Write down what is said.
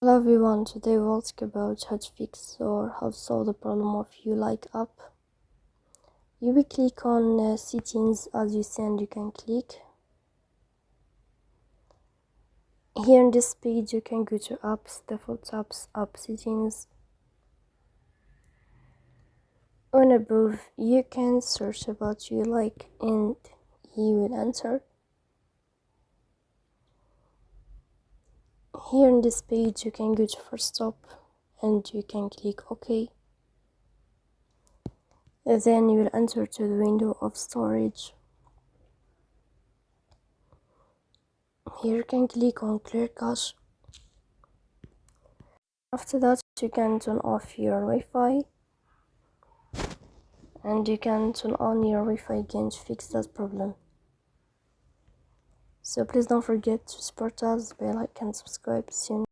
Hello everyone, today we'll talk about how to fix or how to solve the problem of Ulike app. You will click on settings as you see, and you can click. Here in this page you can go to apps, default apps, app settings. On above you can search about Ulike and you will enter. Here in this page you can go to first stop and you can click OK. Then you will enter to the window of storage. Here you can click on clear cache. After that you can turn off your Wi-Fi and you can turn on your Wi-Fi again to fix that problem. So please don't forget to support us by like and subscribe soon.